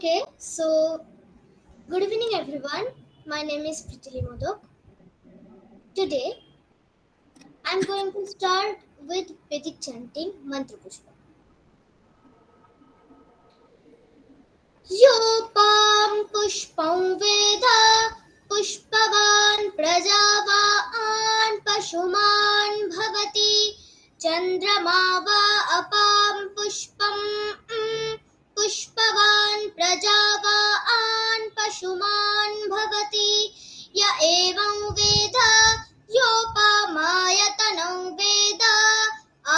Okay, so good evening everyone. My name is Pritili Modok. Today I'm going to start with Vedic chanting Mantra Pushpa. Yopam pushpam veda pushpavan prajavaan pashuman bhavati chandrama va apam pushpam pushpavan prajavaan pashuman bhavati ya evam veda yopamayatatam veda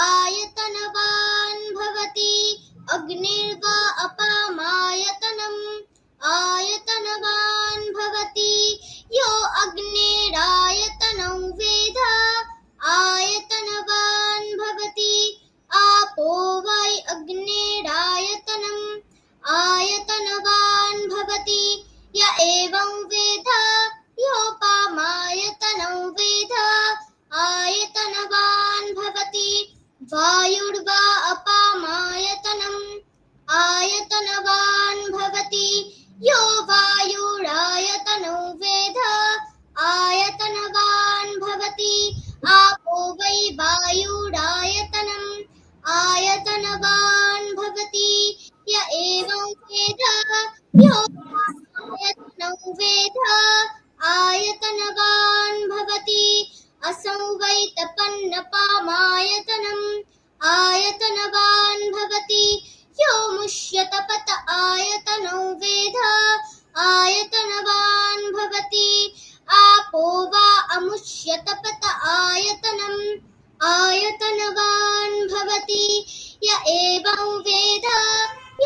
ayatanavan bhavati अग्निर्वा अपामायतनम् आयतनवान् भवति यो अग्निरायतनं वेद आयतनवान् भवति आपो वै अग्निरायतनम् आयतनवान् भवति य एवं वेद योपामायतनं वेद आयतनवान् भवति वायुर्वा अपामायतनम् आयतनवान् भवति यो वायुरायतनो वेद आयतनवान् भवति आपो वै वायुरायतनम् आयतनवान् भवति य एवं वेद योपामायतनो वेद आयतनवान् भवति असौ वै तपन्नपामायतनम् आयतनवान् भवति यो मुष्यतपत आयतनो वेद आयतनवान् भवति आपो वा अमुष्यतपत आयतनम् आयतनवान् भवति य एवं वेद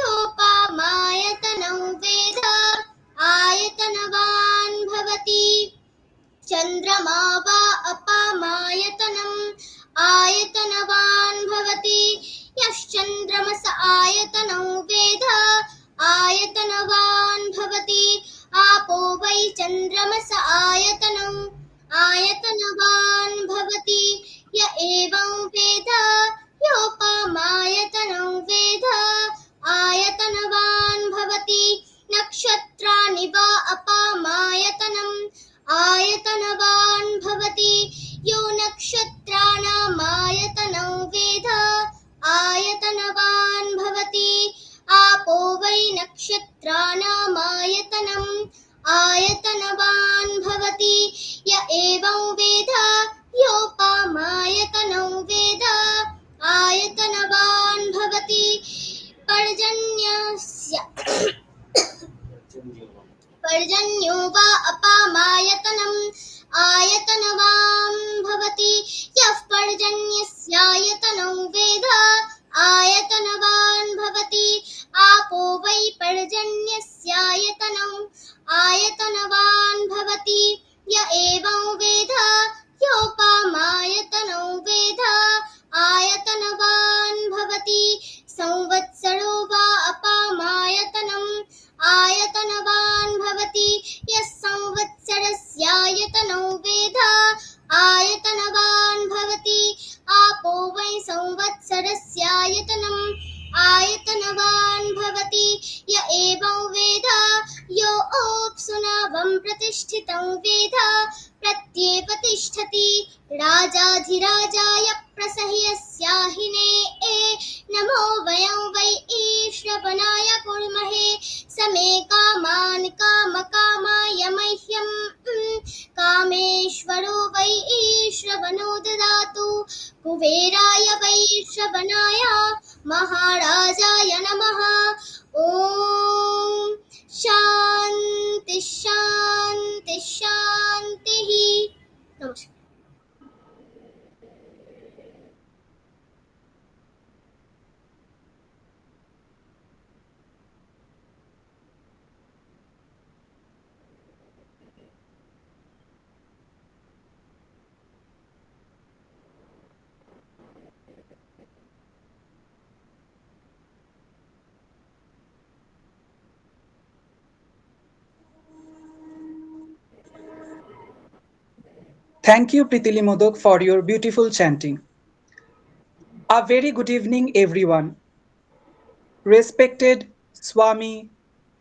योपामायतनो वेद आयतनवान् भवति चन्द्रमा वा अपामायतनम् आयतनवान् भवति यश्चन्द्रमस आयतनो वेद आयतनवान् भवति आपो वै चन्द्रमस आयतनम् आयतनवान् भवति य एवं वेद योपामायतनो वेद आयतनवान् भवति नक्षत्राणि वा अपामायतनम् आयतनवान् भवति यो नक्षत्राणामायतनो वेद आयतनवान् भवति आपो वै नक्षत्राणामायतनम् आयतनवान् भवति य एवं वेद योपामायतनो वेद आयतनवान् भवति पर्जन्यो वा अपामायतनम् आयतनवान् भवति यः पर्जन्यस्यायतनं वेद आयतनवान् भवति आपो वै पर्जन्यस्यायतनम् आयतनवान् भवति य एवं वेद योपामायतनो वेद आयतनवान् भवति संवत्सरो वा अपामायतनम् आयतनवान् भवति यः संवत्सरस्यायतनो वेद आयतनवान् भवति आपो वै संवत्सरस्यायतनम् आयतनवान् भवति य एवं वेद यो ओप्सुनावं प्रतिष्ठितं वेद प्रत्येपतिष्ठति राजाधिराजाय प्रसह्यस्याहिने नमो वयं वै ईश्वरवनाय कुर्महे समे कामान् कामकामाय मह्यं कामेश्वरो वै ईश्वरवनो ददातु कुबेराय वै ईश्वरवनाय महाराजाय नमः ॐ शान्ति शान्ति शान्तिः नमस्कार। Thank you, Pritili Modok, for your beautiful chanting. A very good evening, everyone. Respected Swami,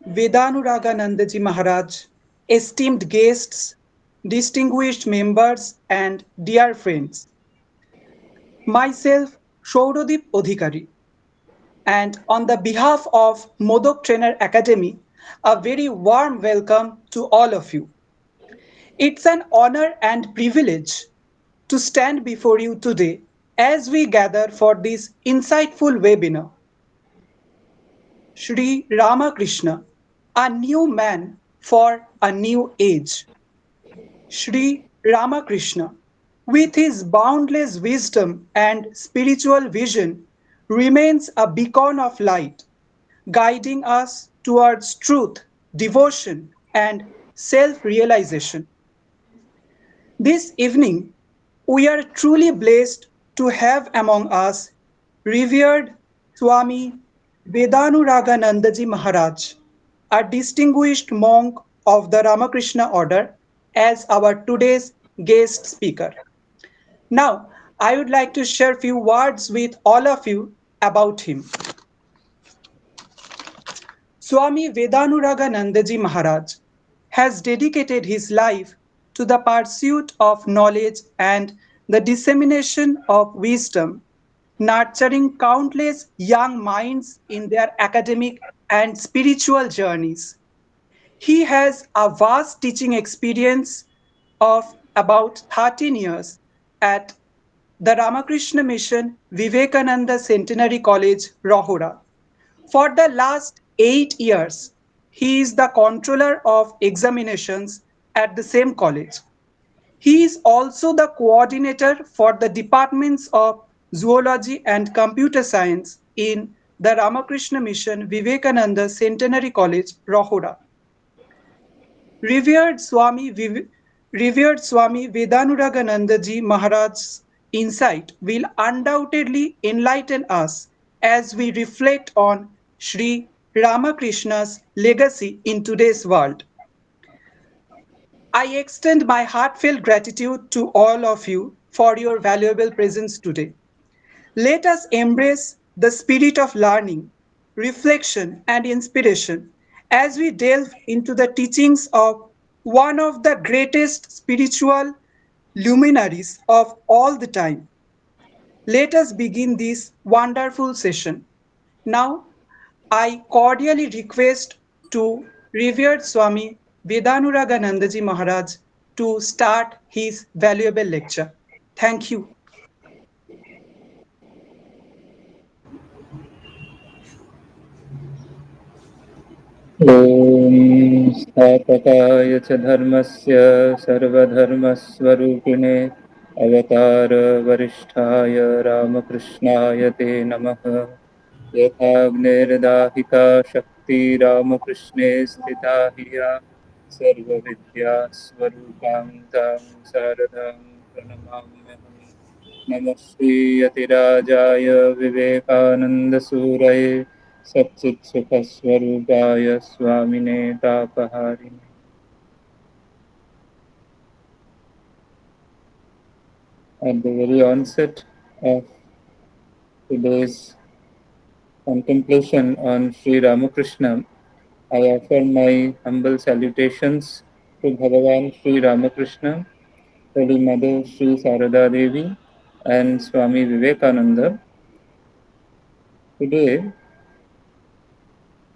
Vedanuragananda Maharaj, esteemed guests, distinguished members, and dear friends. Myself, Shauradip Odhikari, and on the behalf of Modak Trainer Academy, a very warm welcome to all of you. It's an honor and privilege to stand before you today as we gather for this insightful webinar. Sri Ramakrishna, a new man for a new age. Sri Ramakrishna, with his boundless wisdom and spiritual vision, remains a beacon of light, guiding us towards truth, devotion, and self realization. This evening, we are truly blessed to have among us revered Swami Vedanuraganandaji Maharaj, a distinguished monk of the Ramakrishna order, as our today's guest speaker. Now, I would like to share a few words with all of you about him. Swami Vedanuraganandaji Maharaj has dedicated his life to the pursuit of knowledge and the dissemination of wisdom, nurturing countless young minds in their academic and spiritual journeys. He has a vast teaching experience of about 13 years at the Ramakrishna Mission Vivekananda Centenary College, Rahara. For the last 8 years, he is the controller of examinations at the same college. He is also the coordinator for the departments of zoology and computer science in the Ramakrishna Mission Vivekananda Centenary College, Rahora. Revered Swami, Revered Swami Vedanuraganandaji Maharaj's insight will undoubtedly enlighten us as we reflect on Sri Ramakrishna's legacy in today's world. I extend my heartfelt gratitude to all of you for your valuable presence today. Let us embrace the spirit of learning, reflection, and inspiration as we delve into the teachings of one of the greatest spiritual luminaries of all the time. Let us begin this wonderful session. Now, I cordially request to revered Swami Vedanuraganandaji Maharaj to start his valuable lecture. Thank you. ॐ स्थापकाय च धर्मस्य सर्वधर्मस्वरूपिणे अवतारवरिष्ठाय रामकृष्णाय ते नमः। यथाग्निर्दाहिका शक्तिरामकृष्णे स्थिता हिया सर्वविद्यास्वरूपां तां शारदां प्रणमाम्यहम्। नमः श्रीयतिराजाय विवेकानन्दसूरये सच्चित्सुखस्वरूपाय स्वामिने तापहारिणे। At the very onset of today's contemplation on Sri Ramakrishna, I offer my humble salutations to Bhagavan Sri Ramakrishna, Holy Mother Sri Sarada Devi, and Swami Vivekananda. Today,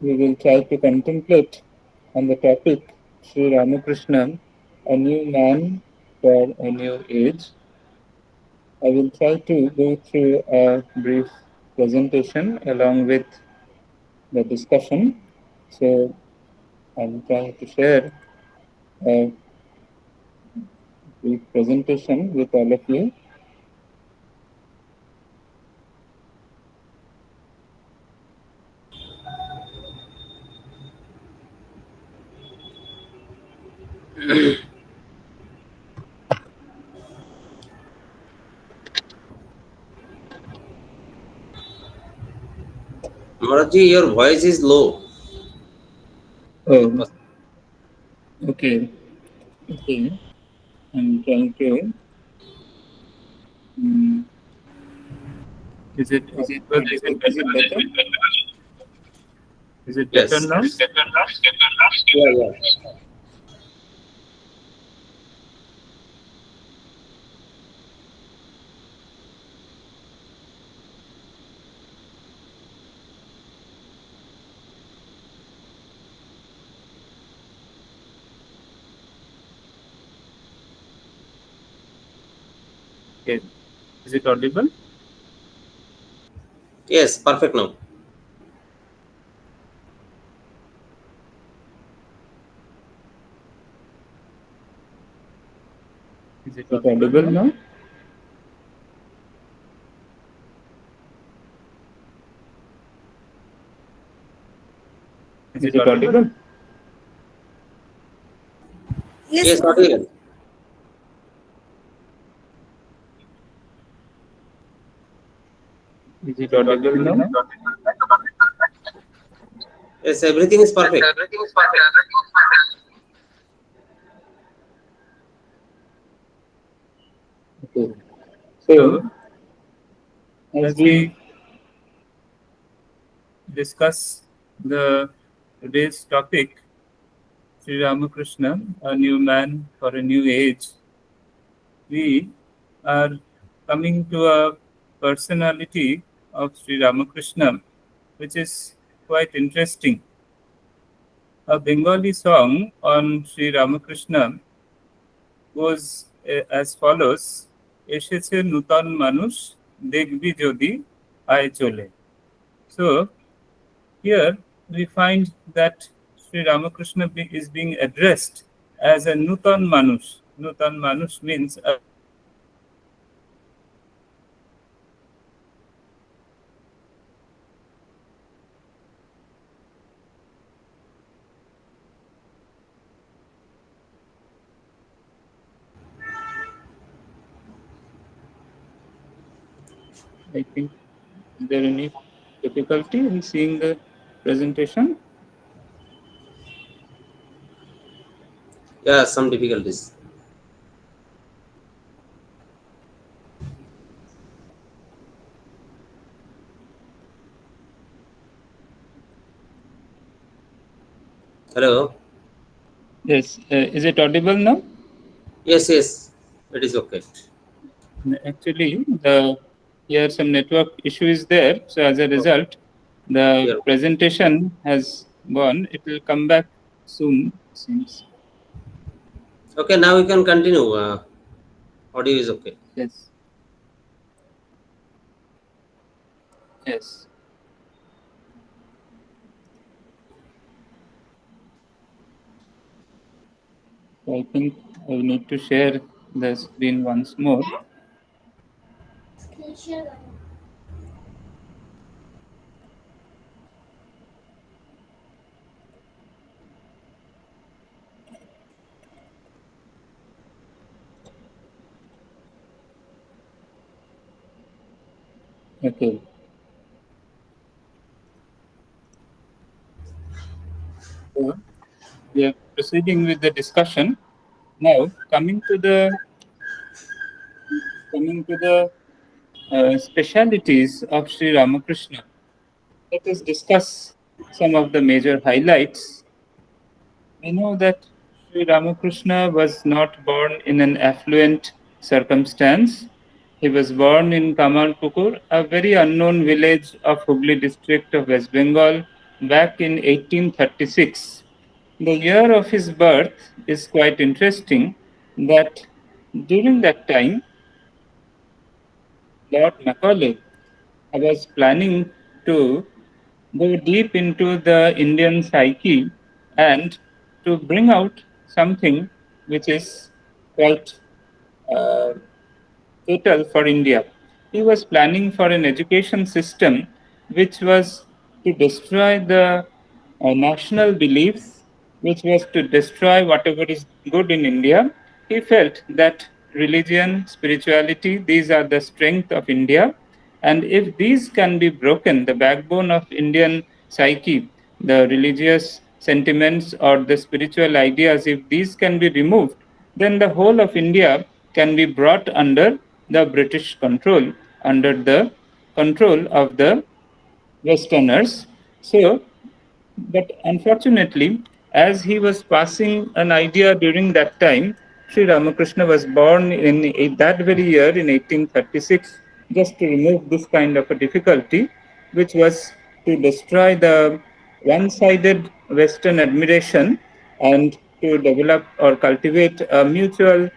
we will try to contemplate on the topic Sri Ramakrishna, a new man for a new age. I will try to go through a brief presentation along with the discussion. So I will try to share a brief presentation with all of you. Maharaj, your voice is low. Oh, okay. Okay. I'm trying to. Um, is it audible? Is it better? Is it better Yes. now? Yeah, yeah. Okay. Is it audible? Yes, perfect now. Is it audible now? Is it audible? Yes, Yes, sir. audible. Is it audible now? Yes, everything is perfect. Okay. So, as we discuss the today's topic, Sri Ramakrishna, a new man for a new age, we are coming to a personality of Sri Ramakrishna, which is quite interesting. A Bengali song on Sri Ramakrishna goes as follows: এসেছে নূতন মানুষ দেখবি যদি আয় চলে. So here we find that Sri Ramakrishna is being addressed as a Nutan Manush. Nutan Manush means a I think, is there any difficulty in seeing the presentation? Yeah, some difficulties. Hello. Yes. Is it audible now? Yes, yes. It is okay. Actually, here some network issue is there. So as a Oh, result, the here. presentation has gone. It will come back soon. Seems. Okay, now we can continue. Audio is okay. Yes. Yes. So I think I need to share the screen once more. Screen share करो. Okay. So we are proceeding with the discussion. Now coming to the specialities of Sri Ramakrishna. Let us discuss some of the major highlights. We know that Sri Ramakrishna was not born in an affluent circumstance. He was born in Kamalpukur, a very unknown village of Hubli district of West Bengal, back in 1836. The year of his birth is quite interesting that during that time, Lord Macaulay was planning to go deep into the Indian psyche and to bring out something which is quite uh, fatal for India. He was planning for an education system which was to destroy the national beliefs, which was to destroy whatever is good in India. He felt that religion, spirituality, these are the strength of India. And if these can be broken, the backbone of Indian psyche, the religious sentiments or the spiritual ideas, if these can be removed, then the whole of India can be brought under the British control, under the control of the Westerners. So But unfortunately, as he was passing an idea during that time, Sri Ramakrishna was born in that very year in 1836, just to remove this kind of a difficulty, which was to destroy the one sided Western admiration and to develop or cultivate a mutual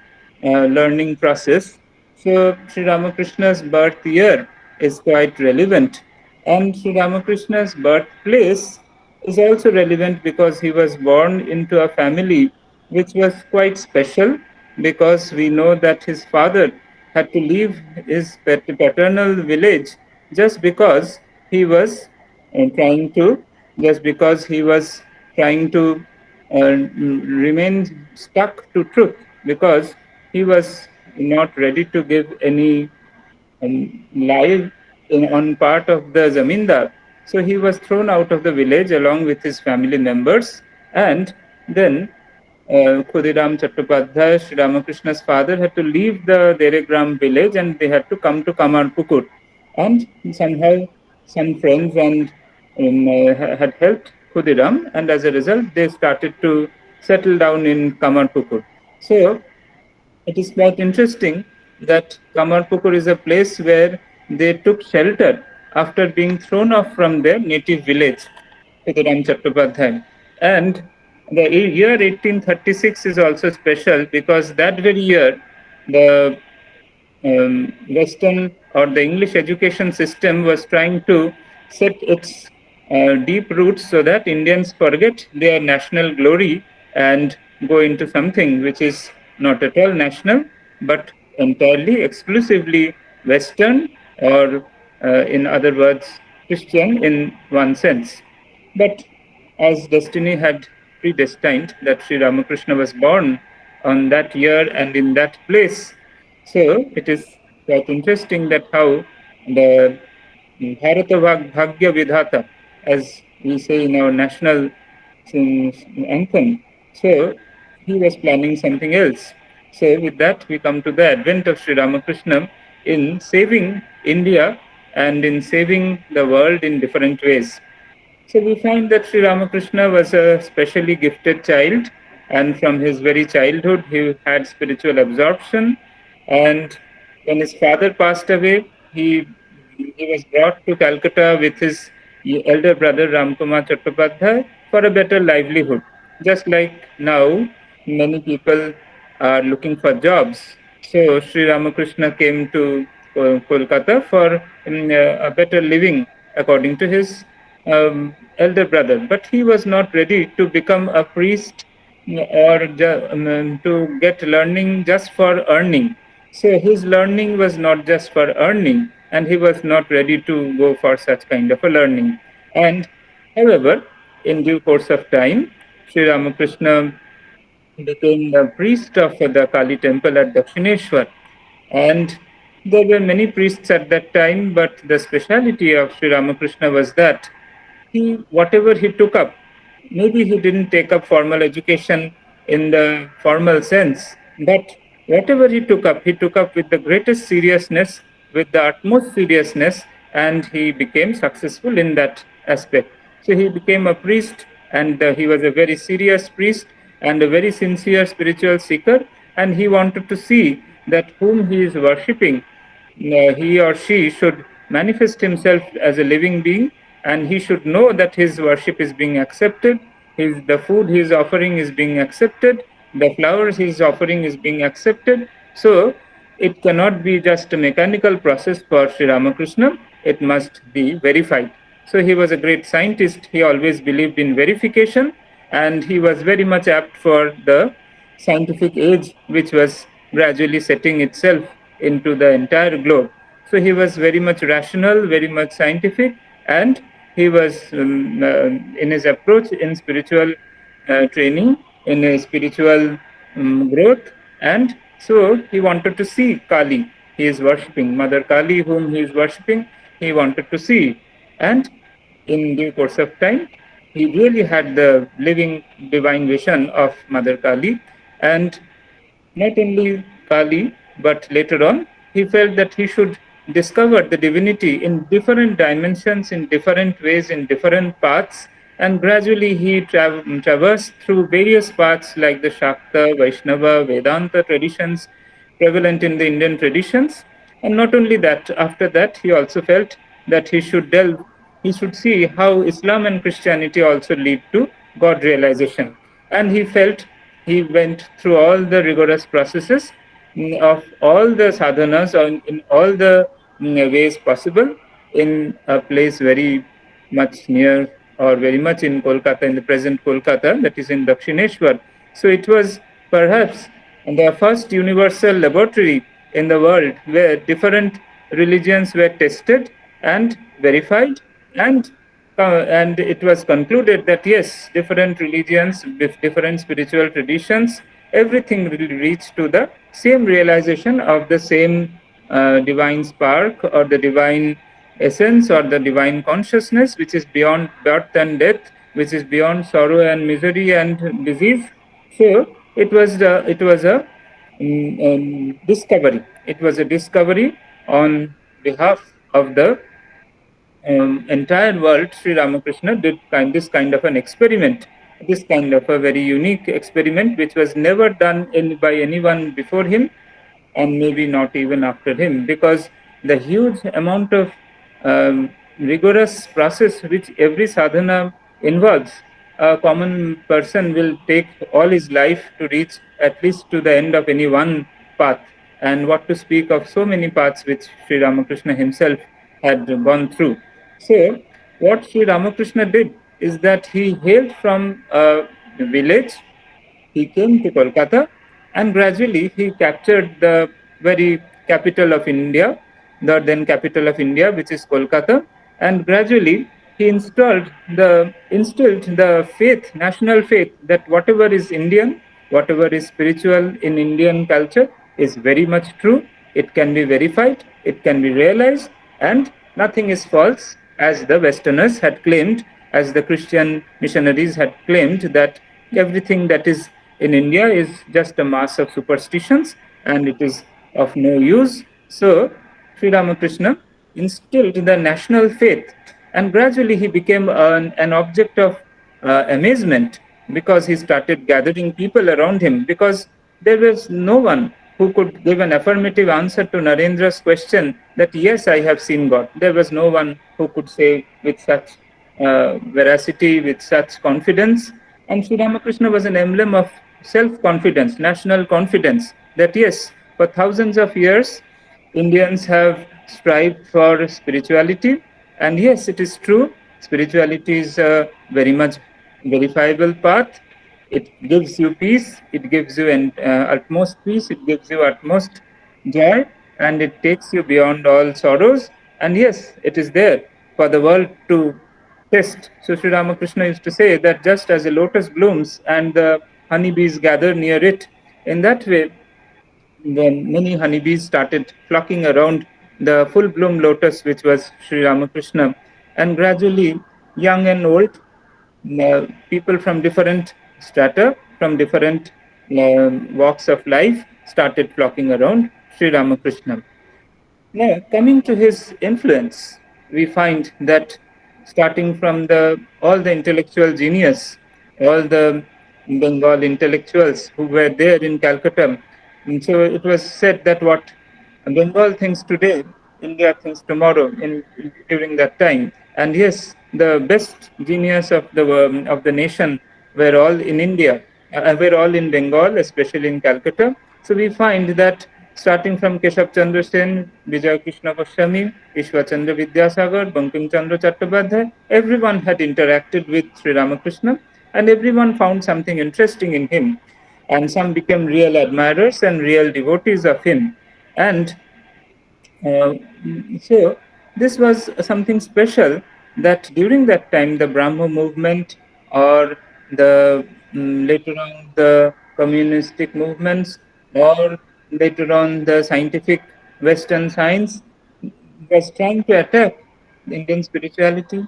learning process. So, Sri Ramakrishna's birth year is quite relevant, and Sri Ramakrishna's birthplace is also relevant because he was born into a family which was quite special, because we know that his father had to leave his paternal village just because he was trying to just because he was trying to remain stuck to truth, because he was not ready to give any live on part of the zamindar. So he was thrown out of the village along with his family members. And then Khudiram Chattopadhyay, Sri Ramakrishna's father, had to leave the Deregram village and they had to come to Kamarpukur. And somehow some friends and had helped Khudiram, and as a result, they started to settle down in Kamarpukur. So it is quite interesting that Kamarpukur is a place where they took shelter after being thrown off from their native village, Pidiram Chattopadhyay. And the year 1836 is also special because that very year, the Western or the English education system was trying to set its deep roots so that Indians forget their national glory and go into something which is not at all national, but entirely, exclusively Western, or in other words, Christian in one sense. But as destiny had predestined that Sri Ramakrishna was born on that year and in that place, so it is quite interesting that how the Bharata Bhagya Vidhata, as we say in our national anthem, so he was planning something else. So with that, we come to the advent of Sri Ramakrishna in saving India and in saving the world in different ways. So we find that Sri Ramakrishna was a specially gifted child, and from his very childhood, he had spiritual absorption. And when his father passed away, he was brought to Calcutta with his elder brother Ramkumar Chattopadhyay for a better livelihood. Just like now, many people are looking for jobs. So Sri Ramakrishna came to Kolkata for a better living, according to his elder brother. But he was not ready to become a priest or to get learning just for earning. So his learning was not just for earning, and he was not ready to go for such kind of a learning. And however, in due course of time, Sri Ramakrishna became the priest of the Kali temple at Dakshineshwar. And there were many priests at that time, but the speciality of Sri Ramakrishna was that whatever he took up, maybe he didn't take up formal education in the formal sense, but whatever he took up with the greatest seriousness, with the utmost seriousness, and he became successful in that aspect. So he became a priest, and he was a very serious priest and a very sincere spiritual seeker, and he wanted to see that whom he is worshipping, he or she should manifest himself as a living being, and he should know that his worship is being accepted, the food he is offering is being accepted, the flowers he is offering is being accepted. So it cannot be just a mechanical process for Sri Ramakrishna, it must be verified. So he was a great scientist, he always believed in verification, and he was very much apt for the scientific age which was gradually setting itself into the entire globe. So he was very much rational, very much scientific, and he was in his approach in spiritual training, in a spiritual growth, and so he wanted to see Kali. He is worshipping Mother Kali, whom he is worshipping. He wanted to see, and in due course of time, he really had the living divine vision of Mother Kali, and not only Kali, but later on, he felt that he should discover the divinity in different dimensions, in different ways, in different paths, and gradually he traversed through various paths like the Shakta, Vaishnava, Vedanta traditions prevalent in the Indian traditions. And not only that, after that, he also felt that he should see how Islam and Christianity also lead to God realization. And he felt he went through all the rigorous processes of all the sadhanas in all the ways possible in a place very much near or very much in Kolkata, in the present Kolkata, that is in Dakshineshwar. So it was perhaps the first universal laboratory in the world where different religions were tested and verified, and and it was concluded that yes, different religions with different spiritual traditions, everything will reach to the same realization of the same divine spark or the divine essence or the divine consciousness, which is beyond birth and death, which is beyond sorrow and misery and disease. So it was a discovery. It was a discovery on behalf of the entire world. Sri Ramakrishna did this kind of an experiment, this kind of a very unique experiment, which was never done by anyone before him, and maybe not even after him, because the huge amount of rigorous process which every sadhana involves, a common person will take all his life to reach at least to the end of any one path. And what to speak of so many paths which Sri Ramakrishna himself had gone through. So, what Sri Ramakrishna did is that he hailed from a village. He came to Kolkata, and gradually he captured the very capital of India, the then capital of India, which is Kolkata, and gradually he instilled the faith, national faith, that whatever is Indian, whatever is spiritual in Indian culture is very much true. It can be verified, it can be realized, and nothing is false, as the Westerners had claimed, as the Christian missionaries had claimed, that everything that is in India is just a mass of superstitions and it is of no use. So, Sri Ramakrishna instilled the national faith, and gradually he became an object of amazement, because he started gathering people around him, because there was no one who could give an affirmative answer to Narendra's question that yes, I have seen God. There was no one who could say with such veracity, with such confidence. And Sri Ramakrishna was an emblem of self-confidence, national confidence, that yes, for thousands of years, Indians have strived for spirituality. And yes, it is true, spirituality is a very much verifiable path. It gives you peace, it gives you utmost peace, it gives you utmost joy, and it takes you beyond all sorrows. And yes, it is there for the world to test. So Sri Ramakrishna used to say that just as a lotus blooms and the honeybees gather near it, in that way, then many honeybees started flocking around the full bloom lotus, which was Sri Ramakrishna. And gradually, young and old, people from different strata, from different walks of life, started flocking around Sri Ramakrishna. Now, coming to his influence, we find that starting from all the intellectual genius, all the Bengal intellectuals who were there in Calcutta, and so it was said that what Bengal thinks today, India thinks tomorrow. During that time, and yes, the best genius of the nation were all in India, were all in Bengal, especially in Calcutta. So we find that starting from Keshav Chandra Sen, Vijay Krishna Goswami, Ishwar Chandra Vidyasagar, Bankim Chandra Chattopadhyay, everyone had interacted with Sri Ramakrishna, and everyone found something interesting in him. And some became real admirers and real devotees of him. And uh, so this was something special, that during that time the Brahmo movement, or the later on the communistic movements, or later on the scientific Western science, was trying to attack Indian spirituality,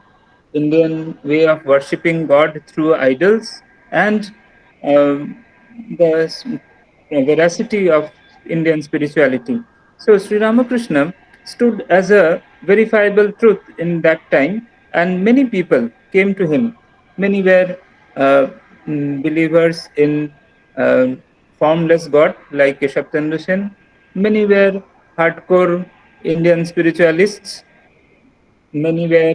Indian way of worshipping God through idols, and the veracity of Indian spirituality. So Sri Ramakrishna stood as a verifiable truth in that time, and many people came to him. Many were believers in uh, formless God like Keshav Chandra Sen. Many were hardcore Indian spiritualists. Many were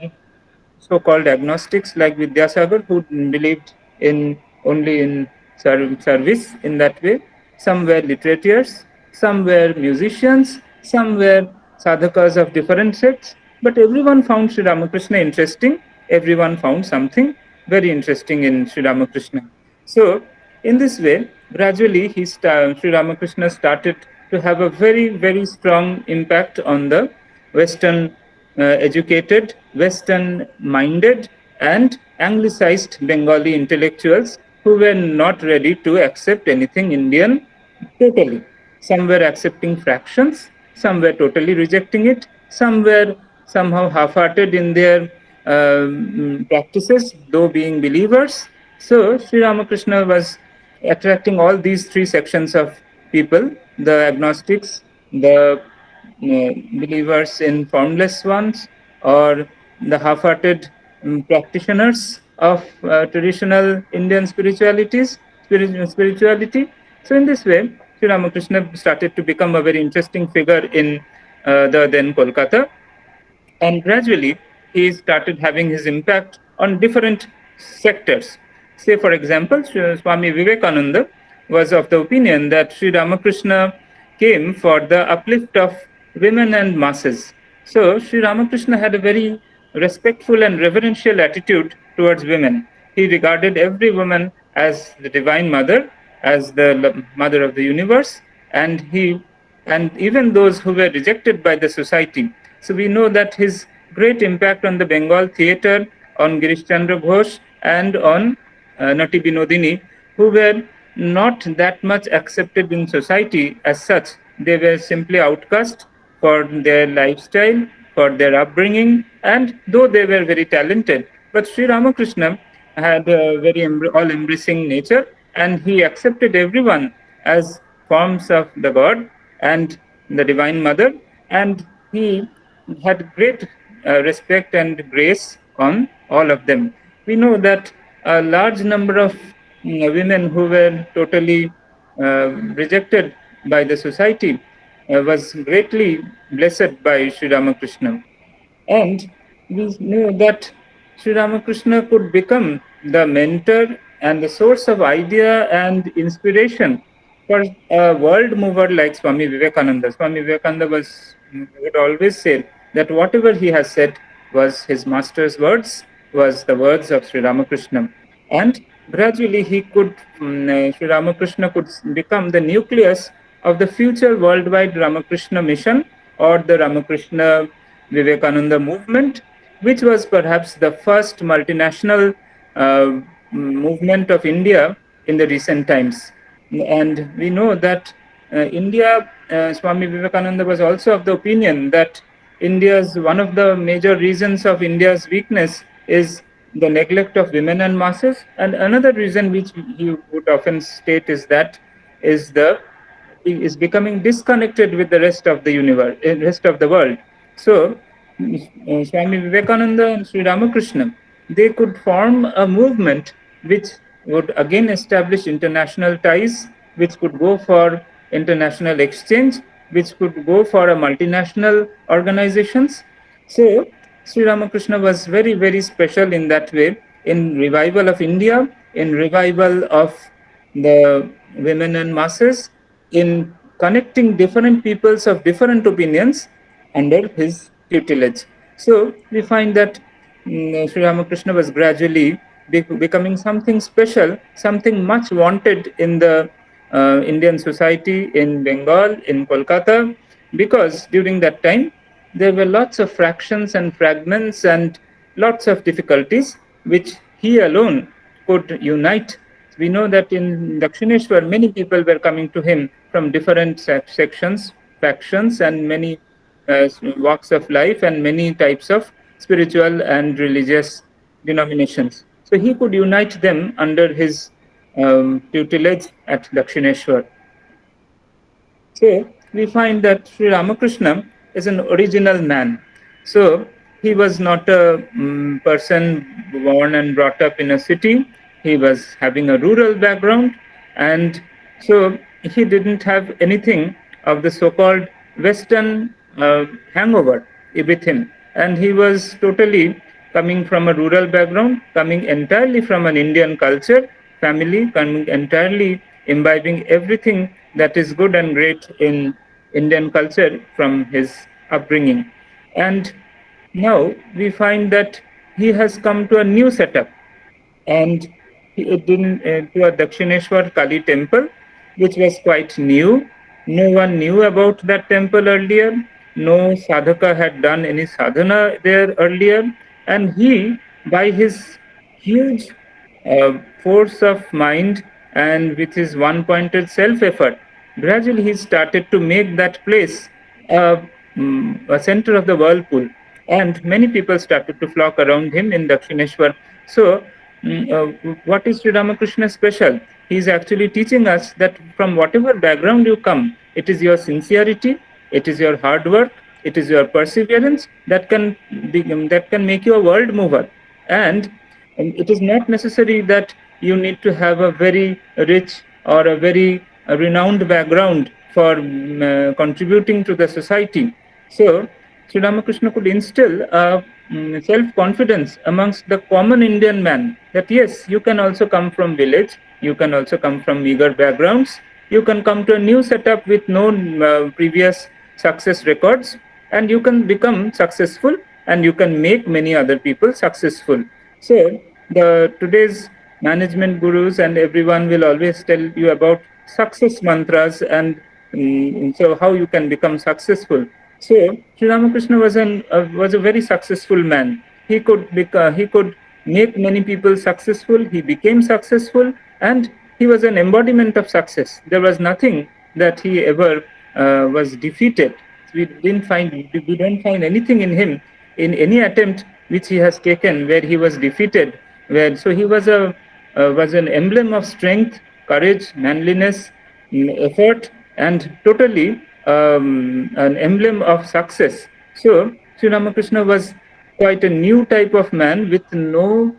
so-called agnostics like Vidyasagar who believed in only in service in that way. Some were literateurs, some were musicians, some were sadhakas of different sects, but everyone found Sri Ramakrishna interesting. Everyone found something very interesting in Sri Ramakrishna. So, in this way, gradually Sri Ramakrishna started to have a very, very strong impact on the Western educated, Western minded, and Anglicized Bengali intellectuals who were not ready to accept anything Indian totally. Some were accepting fractions, some were totally rejecting it, some were somehow half hearted in their practices, though being believers. So, Sri Ramakrishna was attracting all these three sections of people, the agnostics, the believers in formless ones, or the half-hearted practitioners of traditional Indian spirituality. So in this way, Sri Ramakrishna started to become a very interesting figure in the then Kolkata, and gradually he started having his impact on different sectors. Say, for example, Swami Vivekananda was of the opinion that Sri Ramakrishna came for the uplift of women and masses. So, Sri Ramakrishna had a very respectful and reverential attitude towards women. He regarded every woman as the divine mother, as the mother of the universe, and even those who were rejected by the society. So we know that his great impact on the Bengal theatre, on Girish Chandra Ghosh, and on Nati Binodini, who were not that much accepted in society as such. They were simply outcast for their lifestyle, for their upbringing, and though they were very talented, but Sri Ramakrishna had a very all-embracing nature, and he accepted everyone as forms of the God and the Divine Mother, and he had great respect and grace on all of them. We know that a large number of women who were totally rejected by the society was greatly blessed by Sri Ramakrishna. And we know that Sri Ramakrishna could become the mentor and the source of idea and inspiration for a world mover like Swami Vivekananda. Swami Vivekananda would always say that whatever he has said was his master's words, was the words of Sri Ramakrishna. And gradually Sri Ramakrishna could become the nucleus of the future worldwide Ramakrishna Mission or the Ramakrishna Vivekananda movement, which was perhaps the first multinational movement of India in the recent times. And we know that Swami Vivekananda was also of the opinion that one of the major reasons of India's weakness is the neglect of women and masses. And another reason which he would often state is becoming disconnected with the rest of the universe, rest of the world. So, Swami Vivekananda and Sri Ramakrishna, they could form a movement which would again establish international ties, which could go for international exchange, which could go for a multinational organizations. So, Sri Ramakrishna was very, very special in that way, in revival of India, in revival of the women and masses, in connecting different peoples of different opinions under his tutelage. So we find that Sri Ramakrishna was gradually becoming something special, something much wanted in the Indian society in Bengal, in Kolkata, because during that time there were lots of fractions and fragments and lots of difficulties which he alone could unite. We know that in Dakshineshwar, many people were coming to him from different sections, factions, and many walks of life, and many types of spiritual and religious denominations. So he could unite them under his tutelage at Dakshineshwar. So we find that Sri Ramakrishna is an original man. So he was not a person born and brought up in a city. He was having a rural background, and so he didn't have anything of the so-called Western hangover with him. And he was totally coming from a rural background, coming entirely from an Indian culture, family, coming entirely imbibing everything that is good and great in Indian culture from his upbringing. And now we find that he has come to a new setup, and it didn't to a Dakshineshwar Kali temple, which was quite new. No one knew about that temple earlier. No sadhaka had done any sadhana there earlier, and he, by his huge force of mind and with his one-pointed self-effort, gradually he started to make that place a center of the whirlpool, and many people started to flock around him in Dakshineshwar. So, what is Sri Ramakrishna special? He is actually teaching us that from whatever background you come, it is your sincerity, it is your hard work, it is your perseverance that can make you a world mover. And it is not necessary that you need to have a very rich or a very renowned background for contributing to the society. So, Sri Ramakrishna could instill self-confidence amongst the common Indian man that yes, you can also come from village, you can also come from meager backgrounds, you can come to a new setup with no previous success records, and you can become successful, and you can make many other people successful. So the today's management gurus and everyone will always tell you about success mantras and so how you can become successful. So Sri Ramakrishna was a very successful man. He could make many people successful. He became successful, and he was an embodiment of success. There was nothing that he ever was defeated. We don't find anything in him, in any attempt which he has taken where he was defeated. So he was an emblem of strength, courage, manliness, effort, and totally an emblem of success. So Sri Ramakrishna was quite a new type of man with no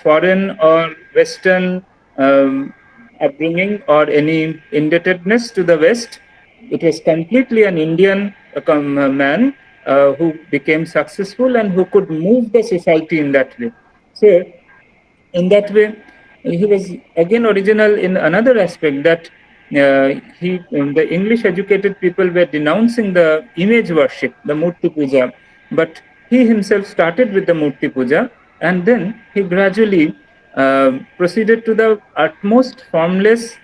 foreign or Western upbringing or any indebtedness to the West. It was completely an Indian man who became successful and who could move the society in that way. So, in that way, he was again original in another aspect that the English educated people were denouncing the image worship, the Murti Puja, but he himself started with the Murti Puja, and then he gradually proceeded to the utmost formless,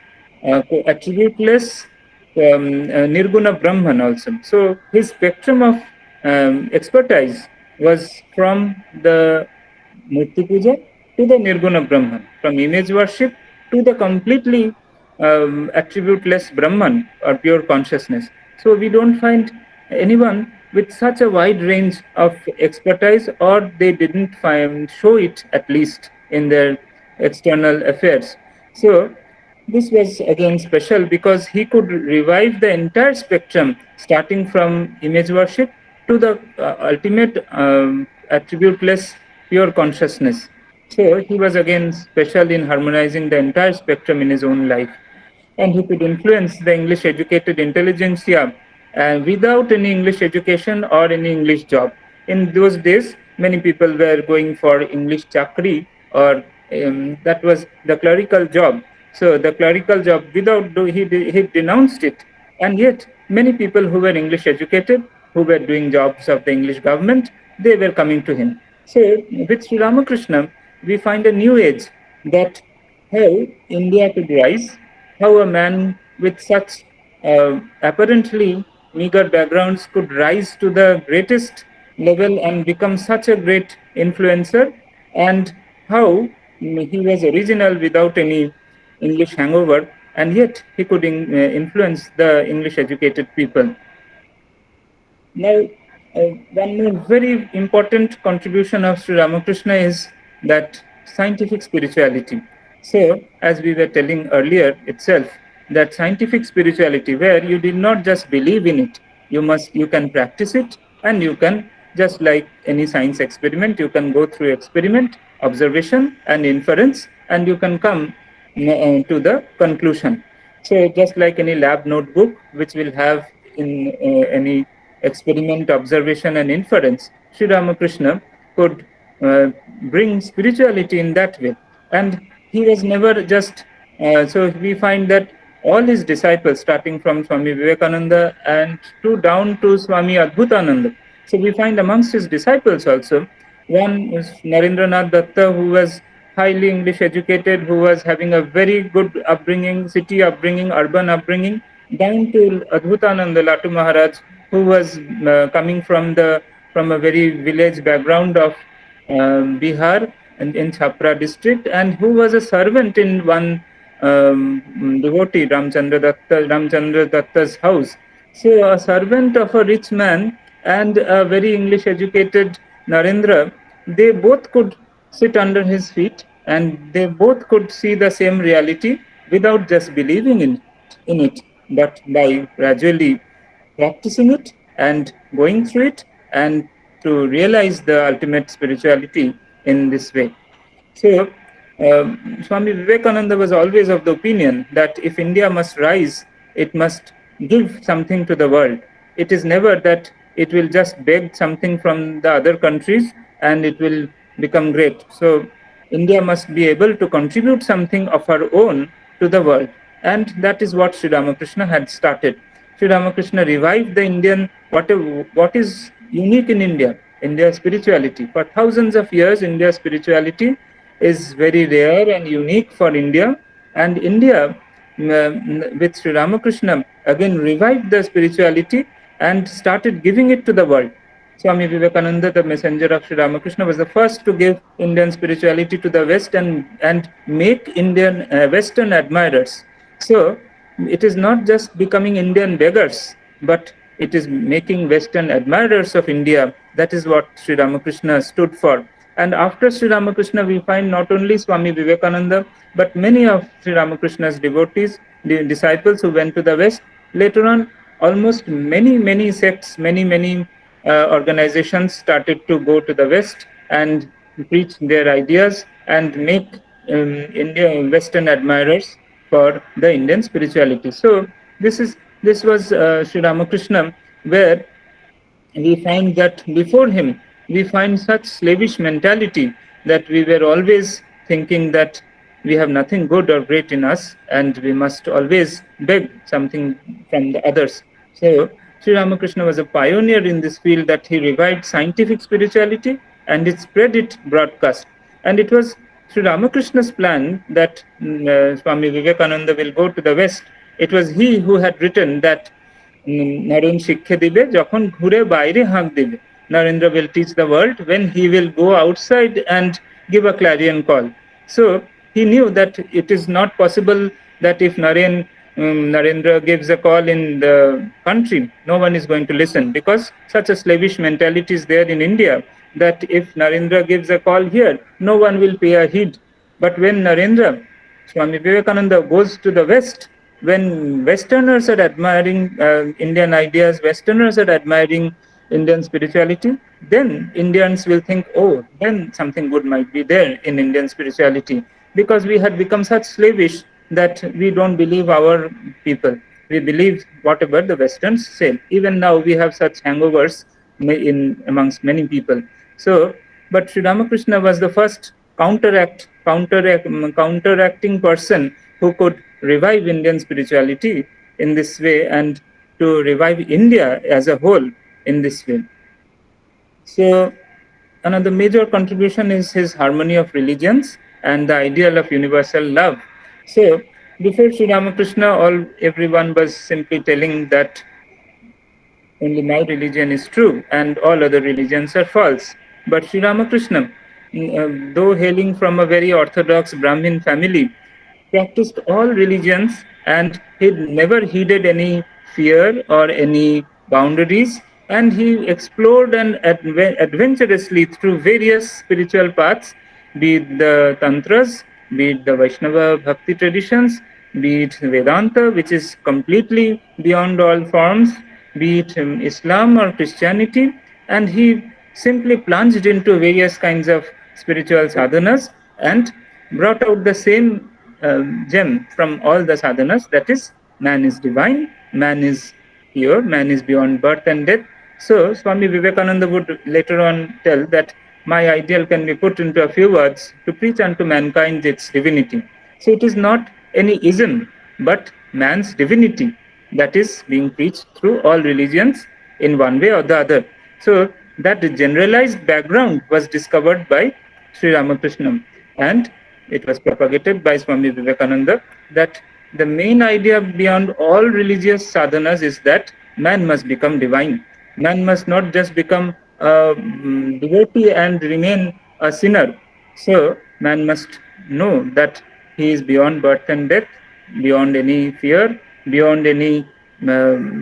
attributeless, Nirguna Brahman also. So his spectrum of expertise was from the Murti Puja to the Nirguna Brahman, from image worship to the completely attributeless Brahman or pure consciousness. So we don't find anyone with such a wide range of expertise, or they didn't show it at least in their external affairs. So this was again special because he could revive the entire spectrum, starting from image worship to the ultimate attributeless pure consciousness. So he was again special in harmonizing the entire spectrum in his own life. And he could influence the English educated intelligentsia without any English education or any English job. In those days, many people were going for English chakri, or that was the clerical job. So the clerical job, he denounced it. And yet, many people who were English educated, who were doing jobs of the English government, they were coming to him. So with Sri Ramakrishna, we find a new age that how India could rise, how a man with such apparently meager backgrounds could rise to the greatest level and become such a great influencer, and how he was original without any English hangover, and yet he could influence the English educated people. Now, one more very important contribution of Sri Ramakrishna is that scientific spirituality. So, as we were telling earlier itself, that scientific spirituality where you did not just believe in it, you can practice it, and you can just like any science experiment. You can go through experiment, observation, and inference, and you can come to the conclusion. So just like any lab notebook, which will have in any experiment, observation, and inference, Sri Ramakrishna could bring spirituality in that way. And he was never just, so we find that all his disciples, starting from Swami Vivekananda and down to Swami Adbhutananda. So we find amongst his disciples also, one is Narendranath Datta, who was highly English educated, who was having a very good upbringing, city upbringing, urban upbringing, down to Adbhutananda Latu Maharaj, who was coming from a very village background of Bihar and in Chhapra district, and who was a servant in one devotee, Ramchandra Datta's house. So a servant of a rich man and a very English educated Narendra, they both could sit under his feet, and they both could see the same reality without just believing in it, but by gradually practicing it and going through it, and to realize the ultimate spirituality in this way. So, Swami Vivekananda was always of the opinion that if India must rise, it must give something to the world. It is never that it will just beg something from the other countries and it will become great. So, India must be able to contribute something of her own to the world. And that is what Sri Ramakrishna had started. Sri Ramakrishna revived the Indian, what is unique in India, India's spirituality. For thousands of years, India's spirituality is very rare and unique for India. And India, with Sri Ramakrishna, again revived the spirituality and started giving it to the world. Swami Vivekananda, the messenger of Sri Ramakrishna, was the first to give Indian spirituality to the West and make Indian Western admirers. So it is not just becoming Indian beggars, but it is making Western admirers of India. That is what Sri Ramakrishna stood for. And after Sri Ramakrishna, we find not only Swami Vivekananda, but many of Sri Ramakrishna's devotees, the disciples who went to the West. Later on, almost many sects, many organizations started to go to the West and preach their ideas and make Indian Western admirers for the Indian spirituality. So this was Sri Ramakrishna, where we find that before him we find such slavish mentality that we were always thinking that we have nothing good or great in us and we must always beg something from the others. So Sri Ramakrishna was a pioneer in this field, that he revived scientific spirituality and it spread it broadcast. And it was Sri Ramakrishna's plan that Swami Vivekananda will go to the West. It was he who had written that Naren শিক্ষা দিবে যখন ঘুরে বাইরে হাঁক দিবে. Narendra will teach the world when he will go outside and give a clarion call. So he knew that it is not possible that if Narendra gives a call in the country, no one is going to listen, because such a slavish mentality is there in India that if Narendra gives a call here, no one will pay a heed. But when Swami Vivekananda goes to the West, when Westerners are admiring Indian ideas, Westerners are admiring Indian spirituality, then Indians will think, oh, then something good might be there in Indian spirituality, because we had become such slavish that we don't believe our people. We believe whatever the Westerns say. Even now we have such hangovers amongst many people. So, but Sri Ramakrishna was the first counteracting person who could revive Indian spirituality in this way and to revive India as a whole in this way. So another major contribution is his harmony of religions and the ideal of universal love. So before Sri Ramakrishna, everyone was simply telling that only my religion is true and all other religions are false. But Sri Ramakrishna, though hailing from a very orthodox Brahmin family, practiced all religions, and he never heeded any fear or any boundaries, and he explored and adventurously through various spiritual paths, be it the Tantras, be it the Vaishnava Bhakti traditions, be it Vedanta, which is completely beyond all forms, be it Islam or Christianity, and he simply plunged into various kinds of spiritual sadhanas and brought out the same gem from all the sadhanas, that is, man is divine, man is pure, man is beyond birth and death. So, Swami Vivekananda would later on tell that my ideal can be put into a few words to preach unto mankind its divinity. So, it is not any ism, but man's divinity that is being preached through all religions in one way or the other. So, that generalized background was discovered by Sri Ramakrishna, and it was propagated by Swami Vivekananda that the main idea beyond all religious sadhanas is that man must become divine. Man must not just become a devotee and remain a sinner. So, man must know that he is beyond birth and death, beyond any fear, beyond any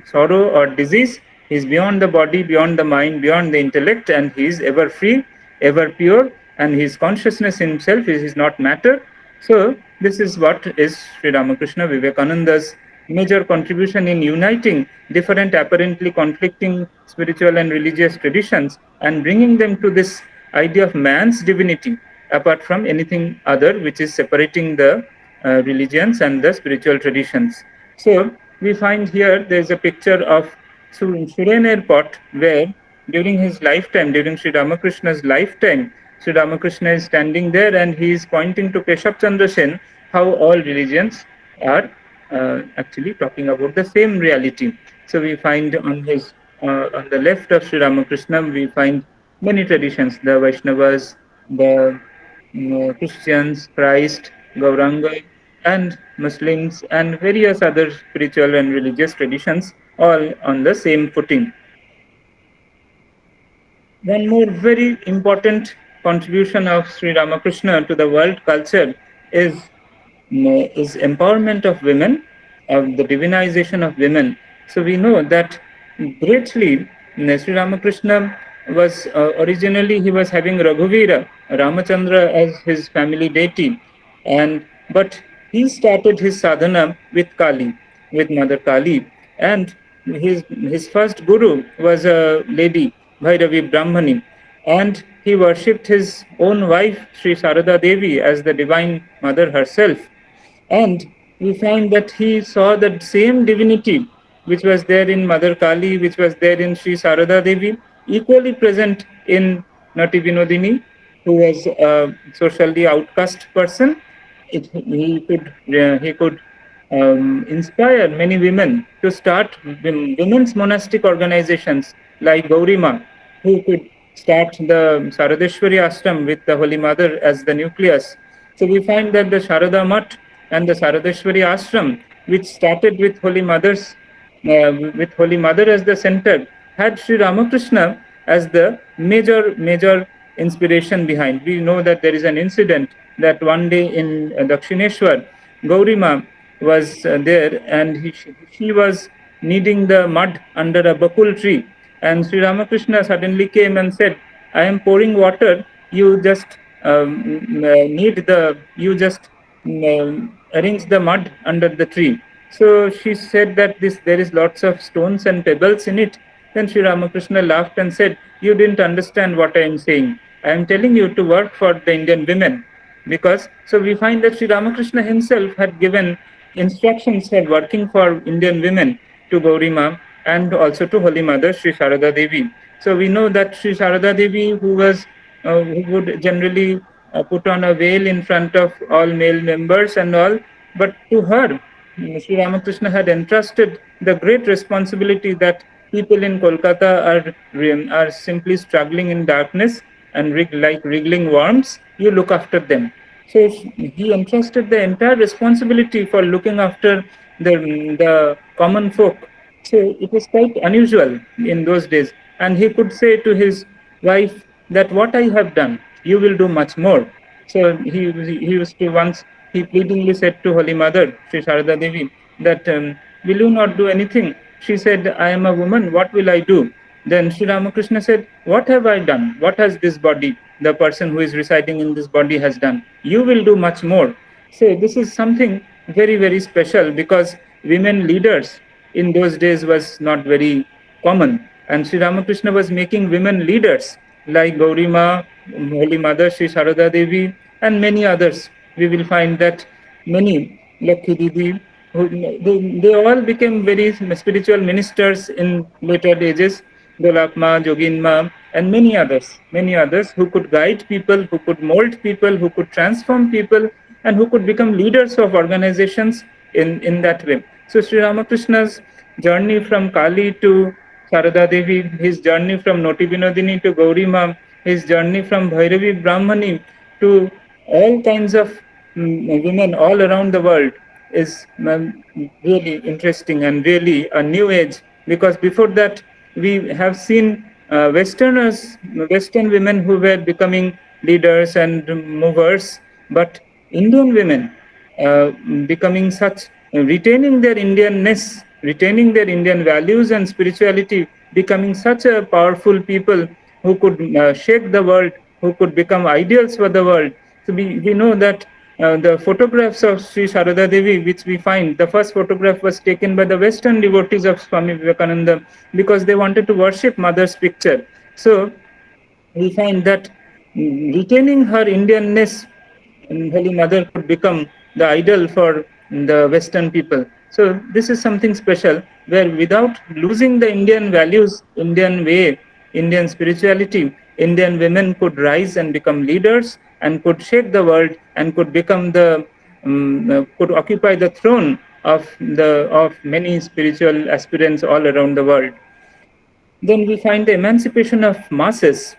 sorrow or disease. He is beyond the body, beyond the mind, beyond the intellect, and he is ever free, ever pure, and his consciousness himself is not matter. So, this is what is Sri Ramakrishna Vivekananda's major contribution in uniting different apparently conflicting spiritual and religious traditions and bringing them to this idea of man's divinity apart from anything other which is separating the religions and the spiritual traditions. So we find here there is a picture of Suren pot where during his lifetime, during Sri Ramakrishna's lifetime, Sri Ramakrishna is standing there and he is pointing to Keshav Chandra Sen how all religions are actually talking about the same reality. So we find on the left of Sri Ramakrishna, we find many traditions: the Vaishnavas, the Christians, Christ, Gauranga, and Muslims, and various other spiritual and religious traditions, all on the same footing. One more very important contribution of Sri Ramakrishna to the world culture is empowerment of women, of the divinization of women. So we know that greatly Sri Ramakrishna was originally he was having Raghuvira, Ramachandra as his family deity, but he started his sadhana with Kali, with Mother Kali, and his first guru was a lady, Bhairavi Brahmani, and he worshipped his own wife, Sri Sarada Devi, as the divine mother herself. And we find that he saw that same divinity which was there in Mother Kali, which was there in Sri Sarada Devi, equally present in Nati Vinodini, who was a socially outcast person. He could inspire many women to start women's monastic organizations like Gaurima, who could start the Saradeshwari ashram with the Holy Mother as the nucleus. So we find that the Sharada Math and the Saradeshwari ashram, which started with Holy Mother as the center, had Sri Ramakrishna as the major inspiration behind. We know that there is an incident that one day in Dakshineshwar, Gaurima was there and she was kneading the mud under a bakul tree, and Sri Ramakrishna suddenly came and said, I am pouring water, you just arrange the mud under the tree. So she said that there is lots of stones and pebbles in it. Then Sri Ramakrishna laughed and said, you didn't understand what I am saying. I am telling you to work for the Indian women. So we find that Sri Ramakrishna himself had given instructions for working for Indian women to Gaurima and also to Holy Mother Sri Sarada Devi. So we know that Sri Sarada Devi, who would generally put on a veil in front of all male members and all, but to her, Sri Ramakrishna had entrusted the great responsibility that people in Kolkata are simply struggling in darkness and like wriggling worms. You look after them. So he entrusted the entire responsibility for looking after the common folk. So it was quite unusual in those days. And he could say to his wife that what I have done, you will do much more. So he used to once, he pleadingly said to Holy Mother, Sri Sarada Devi, that will you not do anything? She said, I am a woman, what will I do? Then Sri Ramakrishna said, what have I done? What has this body, the person who is residing in this body has done? You will do much more. So this is something very, very special because women leaders in those days was not very common. And Sri Ramakrishna was making women leaders like Gaurima, Holy Mother Sri Sharada Devi, and many others. We will find that many, Lakhi Didi, they all became very spiritual ministers in later ages. Dolakma, Joginma, and many others who could guide people, who could mold people, who could transform people, and who could become leaders of organizations in that way. So Sri Ramakrishna's journey from Kali to Sarada Devi, his journey from Noti Binodini to Gaurima, his journey from Bhairavi Brahmani to all kinds of women all around the world is really interesting and really a new age, because before that we have seen Western women who were becoming leaders and movers, but Indian women uh, becoming such, retaining their Indianness, retaining their Indian values and spirituality, becoming such a powerful people who could shake the world, who could become ideals for the world. So we know that the photographs of Sri Sharada Devi, which we find, the first photograph was taken by the Western devotees of Swami Vivekananda because they wanted to worship Mother's picture. So we find that retaining her Indianness, Holy Mother could become the idol for the Western people. So this is something special where without losing the Indian values, Indian way, Indian spirituality, Indian women could rise and become leaders and could shake the world and could become could occupy the throne of many spiritual aspirants all around the world. Then we find the emancipation of masses.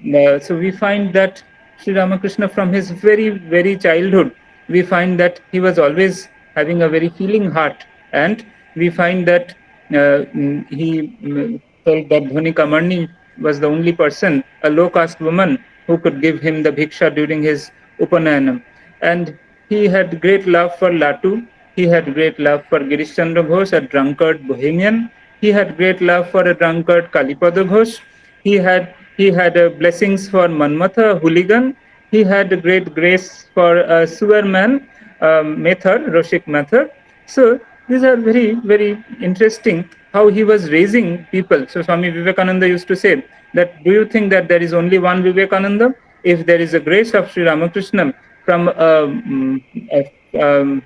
So we find that Sri Ramakrishna, from his very childhood, we find that he was always having a very feeling heart, and we find that he felt that Dhoni Kamarni was the only person, a low caste woman, who could give him the bhiksha during his Upanayanam. And he had great love for Latu. He had great love for Girish Chandra Ghosh, a drunkard bohemian. He had great love for a drunkard Kalipada Ghosh. He had blessings for Manmatha, hooligan. He had great grace for a sewer man, Mathur, Roshik Mathur. So these are very interesting how he was raising people. So Swami Vivekananda used to say that, do you think that there is only one Vivekananda? If there is a grace of Sri Ramakrishna from a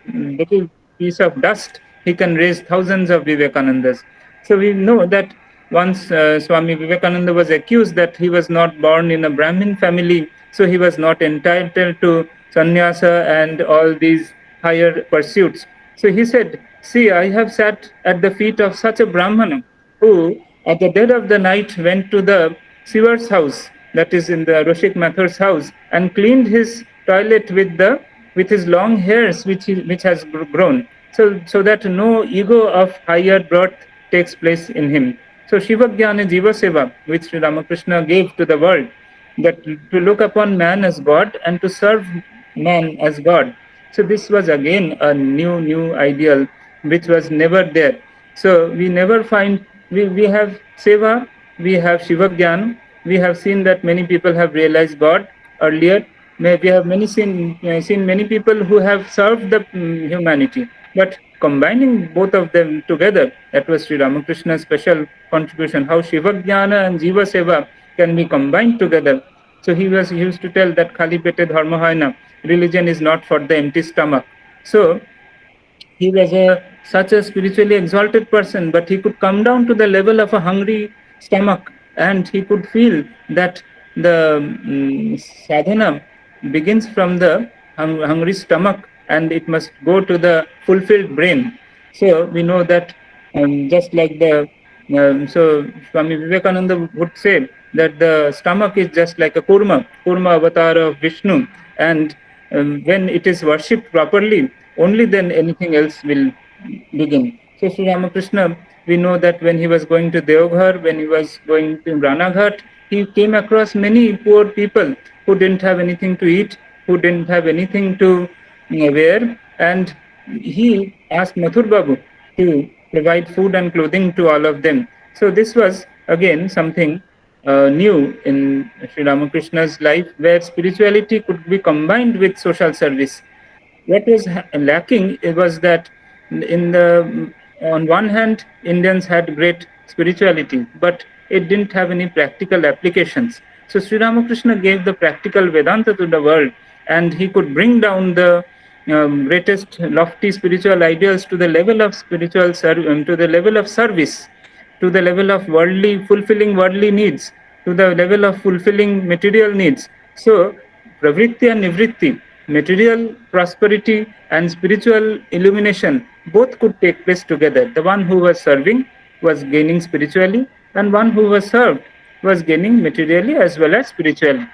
little piece of dust, he can raise thousands of Vivekanandas. So we know that once Swami Vivekananda was accused that he was not born in a Brahmin family, so he was not entitled to sannyasa and all these higher pursuits. So he said, see, I have sat at the feet of such a Brahmana who, at the dead of the night, went to the Sivar's house, that is in the Roshik Mathur's house, and cleaned his toilet with his long hairs which has grown, so that no ego of higher birth takes place in him. So Shiva Jnana Jiva Seva, which Sri Ramakrishna gave to the world, that to look upon man as God and to serve man as God. So this was again a new ideal which was never there. So we never find, we have Seva, we have Shiva Jnana, we have seen that many people have realized God earlier. We have seen many people who have served the humanity, but combining both of them together, that was Sri Ramakrishna's special contribution, how Shiva Jnana and Jiva Seva can be combined together. So he used to tell that Khali Pete Dharma Hoy na, religion is not for the empty stomach. So he was such a spiritually exalted person, but he could come down to the level of a hungry stomach, and he could feel that the sadhana begins from the hungry stomach and it must go to the fulfilled brain. So we know that just like so Swami Vivekananda would say that the stomach is just like a kurma avatar of Vishnu, and when it is worshipped properly, only then anything else will begin. So Sri Ramakrishna, we know that when he was going to Deoghar, when he was going to Ranaghat, he came across many poor people who didn't have anything to eat, who didn't have anything to wear, and he asked Mathur Babu to provide food and clothing to all of them. So this was again something new in Sri Ramakrishna's life, where spirituality could be combined with social service. What was lacking was that on one hand, Indians had great spirituality, but it didn't have any practical applications. So Sri Ramakrishna gave the practical Vedanta to the world, and he could bring down the greatest lofty spiritual ideals to the level of to the level of service, to the level of fulfilling worldly needs, to the level of fulfilling material needs. So pravritti and nivritti, material prosperity and spiritual illumination, both could take place together. The one who was serving was gaining spiritually, and one who was served was gaining materially as well as spiritually.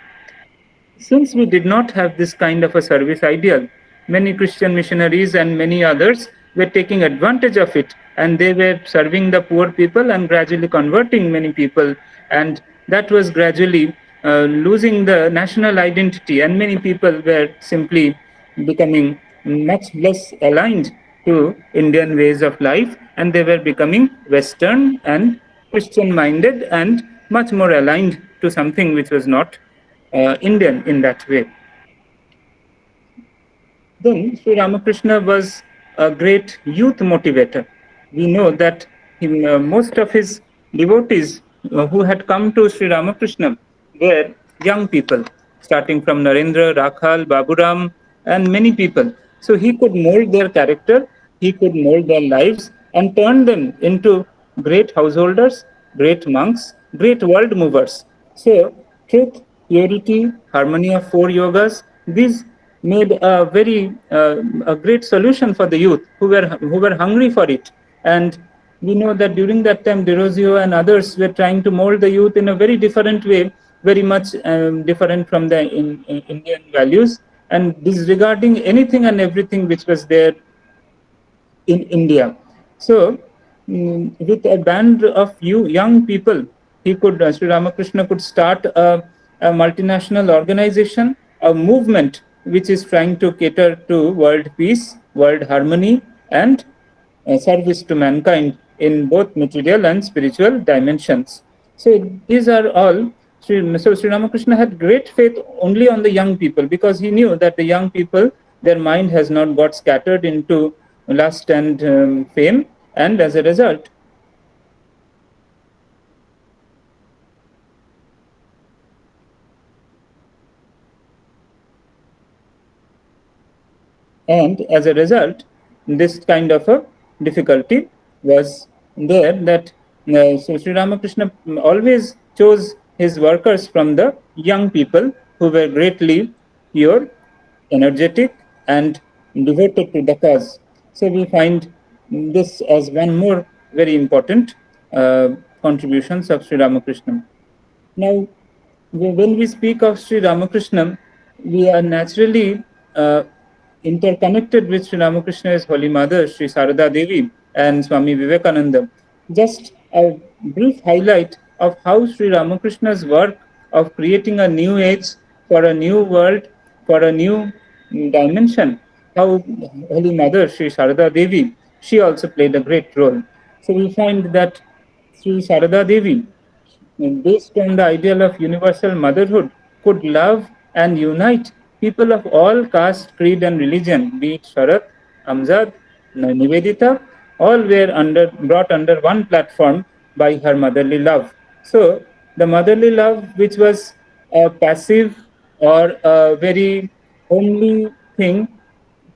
Since we did not have this kind of a service ideal, many Christian missionaries and many others were taking advantage of it, and they were serving the poor people and gradually converting many people, and that was gradually losing the national identity, and many people were simply becoming much less aligned to Indian ways of life, and they were becoming Western and Christian minded and much more aligned to something which was not Indian in that way. Then Sri Ramakrishna was a great youth motivator. We know that most of his devotees who had come to Sri Ramakrishna were young people, starting from Narendra, Rakhal, Baburam, and many people. So he could mold their character, he could mold their lives, and turn them into great householders, great monks, great world movers. So truth, purity, harmony of four yogas, these made a great solution for the youth who were hungry for it. And we know that during that time, Derozio and others were trying to mold the youth in a very different way, very much different from the Indian values, and disregarding anything and everything which was there in India. So, with a band of young people, Sri Ramakrishna could start a multinational organization, a movement which is trying to cater to world peace, world harmony, and service to mankind in both material and spiritual dimensions. So these are all. So Sri Ramakrishna had great faith only on the young people, because he knew that the young people, their mind has not got scattered into lust and fame, and as a result, this kind of a difficulty was there, that so Sri Ramakrishna always chose his workers from the young people who were greatly pure, energetic, and devoted to the cause. So we find this as one more very important contributions of Sri Ramakrishna. Now, when we speak of Sri Ramakrishna, we are naturally interconnected with Sri Ramakrishna's Holy Mother, Sri Sarada Devi, and Swami Vivekananda. Just a brief highlight of how Sri Ramakrishna's work of creating a new age for a new world, for a new dimension, how Holy Mother, Sri Sarada Devi, she also played a great role. So we find that Sri Sarada Devi, based on the ideal of universal motherhood, could love and unite people of all caste, creed, and religion, be it Sharat, Amjad, Nivedita, all were brought under one platform by her motherly love. So, the motherly love, which was a passive or a very homely thing,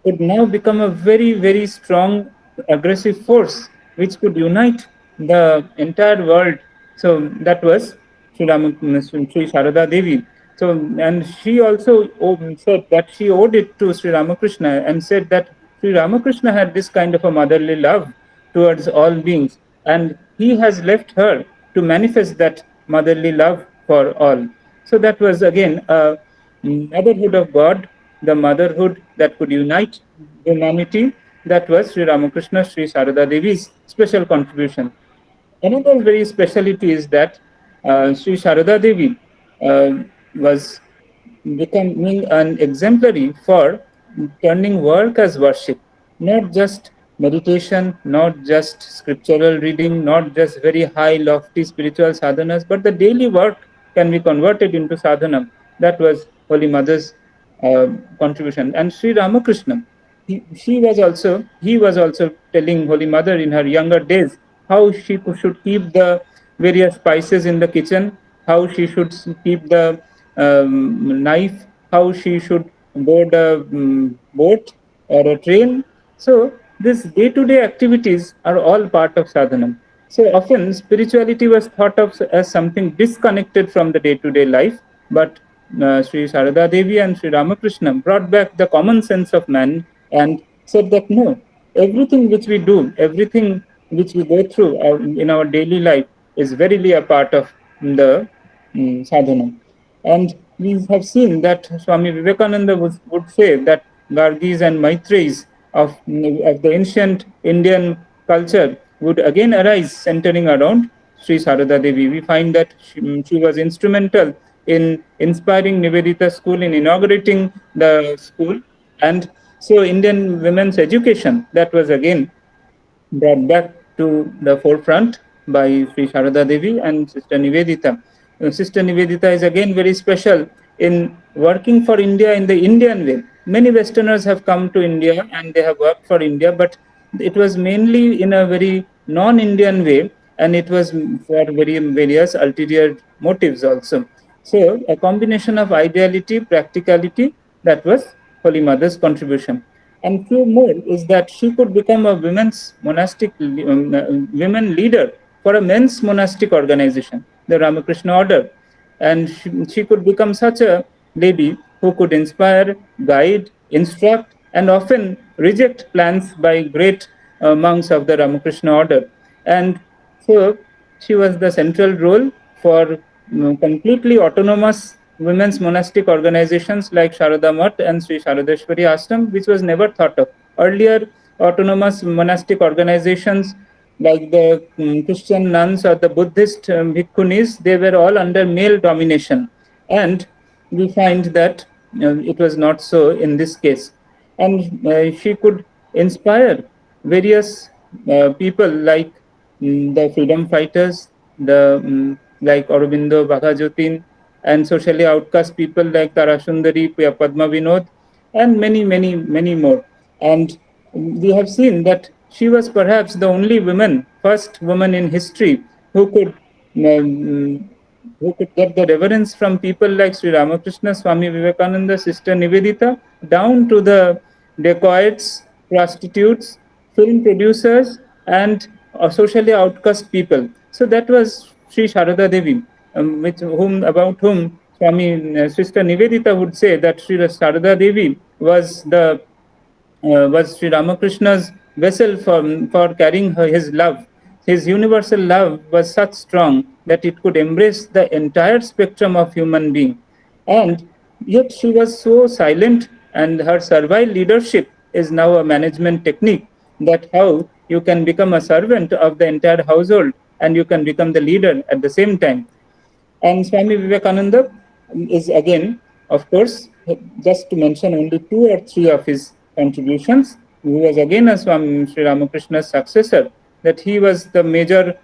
could now become a very, very strong, aggressive force which could unite the entire world. So that was Sri Sharada Devi. So, and she also said that she owed it to Sri Ramakrishna, and said that Sri Ramakrishna had this kind of a motherly love towards all beings, and he has left her to manifest that motherly love for all. So that was again a motherhood of God, the motherhood that could unite humanity. That was Sri Ramakrishna, Sri Sarada Devi's special contribution. Another very speciality is that Sri Sarada Devi was becoming an exemplary for turning work as worship, not just meditation, not just scriptural reading, not just very high, lofty spiritual sadhanas, but the daily work can be converted into sadhana. That was Holy Mother's contribution. And Sri Ramakrishna, he was also telling Holy Mother in her younger days how she should keep the various spices in the kitchen, how she should keep the knife, how she should board a boat or a train. So these day-to-day activities are all part of sadhana. So often spirituality was thought of as something disconnected from the day-to-day life, but Sri Sarada Devi and Sri Ramakrishna brought back the common sense of man and said that no, everything which we do, everything which we go through in our daily life is verily a part of the sadhana. And we have seen that Swami Vivekananda would say that Gargis and Maitris of the ancient Indian culture would again arise centering around Sri Sarada Devi. We find that she was instrumental in inspiring Nivedita school, in inaugurating the school. And so Indian women's education, that was again brought back to the forefront by Sri Sharada Devi and Sister Nivedita. Sister Nivedita is again very special in working for India in the Indian way. Many Westerners have come to India and they have worked for India, but it was mainly in a very non-Indian way, and it was for various ulterior motives also. So a combination of ideality, practicality, that was Holy Mother's contribution. And few more is that she could become a women's monastic women leader for a men's monastic organization, the Ramakrishna Order. And she could become such a lady who could inspire, guide, instruct, and often reject plans by great monks of the Ramakrishna Order. And so she was the central role for completely autonomous women's monastic organizations like Sharada Math and Sri Sharadeshwari Ashram, which was never thought of. Earlier, autonomous monastic organizations like the Christian nuns or the Buddhist bhikkhunis, they were all under male domination. And we find that it was not so in this case. And she could inspire various people like the freedom fighters, the like Aurobindo Bhagajotin, and socially outcast people like Tarasundari, Padma Vinod, and many more. And we have seen that she was perhaps the only first woman in history who could get the reverence from people like Sri Ramakrishna, Swami Vivekananda, Sister Nivedita, down to the dacoits, prostitutes, film producers, and socially outcast people. So that was Sri Sharada Devi, about whom Swami Sister Nivedita would say that Sri Sharada Devi was Sri Ramakrishna's vessel for carrying his love. His universal love was such strong that it could embrace the entire spectrum of human being. And yet she was so silent, and her servile leadership is now a management technique, that how you can become a servant of the entire household and you can become the leader at the same time. And Swami Vivekananda is again, of course, just to mention only 2 or 3 of his contributions, he was again a Swami Sri Ramakrishna's successor, that he was the major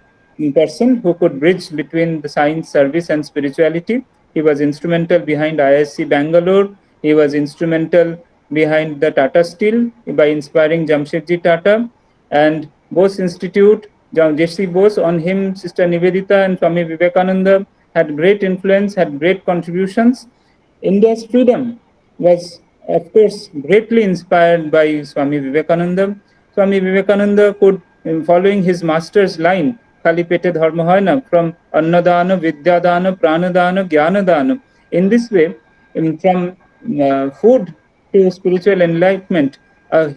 person who could bridge between the science, service, and spirituality. He was instrumental behind ISC Bangalore. He was instrumental behind the Tata Steel by inspiring Jamshedji Tata, and Bose Institute, J.C. Bose, on him Sister Nivedita and Swami Vivekananda had great influence, had great contributions. India's freedom was, of course, greatly inspired by Swami Vivekananda. Swami Vivekananda could, following his master's line, Khali Pete Dharma Hoy na, from Annadana, Vidyadana, Pranadana, Jnanadana. In this way, from food to spiritual enlightenment, a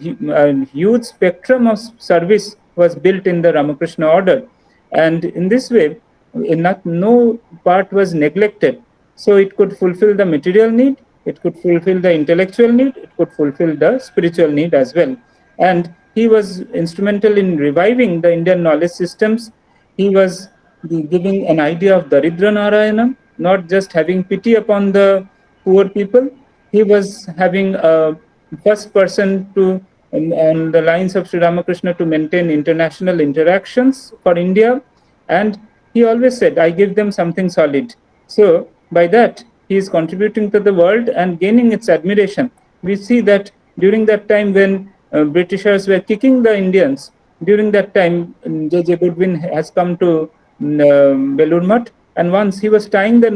huge spectrum of service was built in the Ramakrishna order. And in this way, no part was neglected. So it could fulfill the material need, it could fulfill the intellectual need, it could fulfill the spiritual need as well. And he was instrumental in reviving the Indian knowledge systems. He was giving an idea of Daridra Narayana, not just having pity upon the poor people. He was having a first person to, on the lines of Sri Ramakrishna, to maintain international interactions for India. And he always said, I give them something solid. So by that, he is contributing to the world and gaining its admiration. We see that during that time when Britishers were kicking the Indians, during that time, J.J. Goodwin has come to Belur Math, And once he was tying the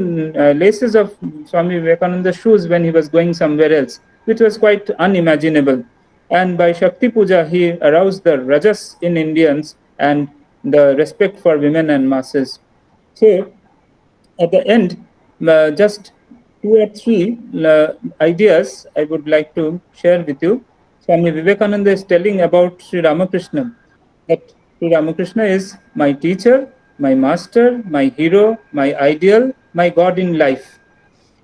laces of Swami Vivekananda's shoes when he was going somewhere else, which was quite unimaginable. And by Shakti Puja, he aroused the rajas in Indians and the respect for women and masses. So at the end, just two or three ideas I would like to share with you. Swami Vivekananda is telling about Sri Ramakrishna, that Sri Ramakrishna is my teacher, my master, my hero, my ideal, my God in life.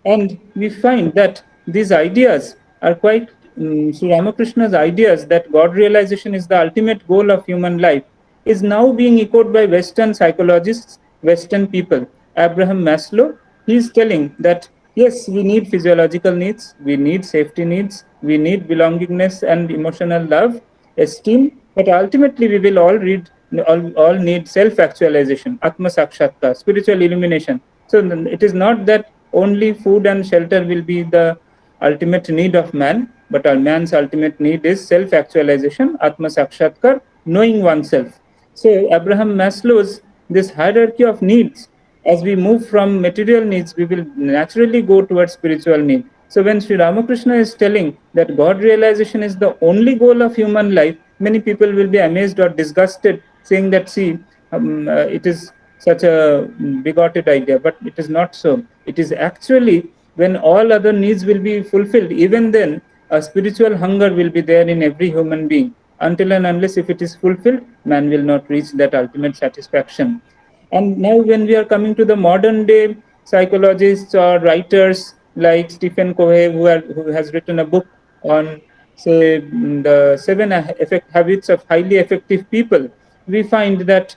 And we find that these ideas are quite Sri Ramakrishna's ideas that God realization is the ultimate goal of human life is now being echoed by Western psychologists, Western people. Abraham Maslow, he is telling that yes, we need physiological needs, we need safety needs, we need belongingness and emotional love, esteem, but ultimately we will all need self-actualization, Atma Sakshatkar, spiritual illumination. So it is not that only food and shelter will be the ultimate need of man, but our man's ultimate need is self-actualization, Atma Sakshatkar, knowing oneself. So Abraham Maslow's this hierarchy of needs, as we move from material needs, we will naturally go towards spiritual need. So when Sri Ramakrishna is telling that God realization is the only goal of human life, many people will be amazed or disgusted, saying that, see, it is such a bigoted idea, but it is not so. It is actually when all other needs will be fulfilled, even then a spiritual hunger will be there in every human being. Until and unless if it is fulfilled, man will not reach that ultimate satisfaction. And now, when we are coming to the modern day psychologists or writers like Stephen Covey, who has written a book on, say, the seven habits of highly effective people, we find that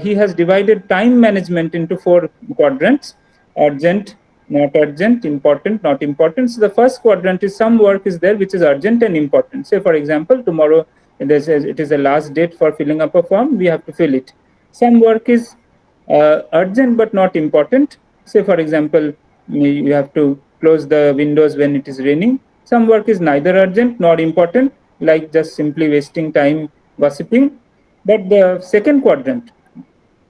he has divided time management into four quadrants: urgent, not urgent, important, not important. So the first quadrant is some work is there which is urgent and important. Say, for example, tomorrow it is the last date for filling up a form, we have to fill it. Some work is urgent but not important. Say, for example, you have to close the windows when it is raining. Some work is neither urgent nor important, like just simply wasting time gossiping. But the second quadrant,